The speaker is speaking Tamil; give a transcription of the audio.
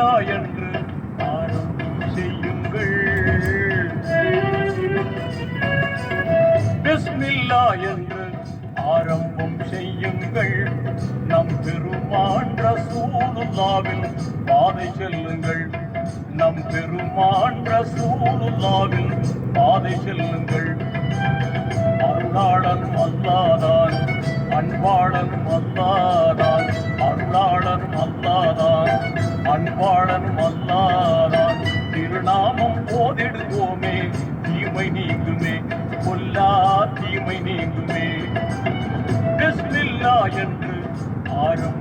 பிஸ்மில்லா என்று ஆரம்பம் செய்யுங்கள். பிஸ்மில்லா என்று ஆரம்பம் செய்யுங்கள். நம் பெருமான் ரசூலுல்லாவின் பாதை செல்லுங்கள். நம் பெருமான் ரசூலுல்லாவின் பாதை செல்லுங்கள். அருளாளன் அல்லாதான், அன்பாளன் அல்லாதான், அருளாளன் அல்லாதான், அன்பாளன் அல்லாதான். திருநாமம் போதிடுவோமே, தீமை நீங்குமே, கொல்லா தீமை நீங்குமே. பிஸ்மில்லா என்று ஆரம்பம்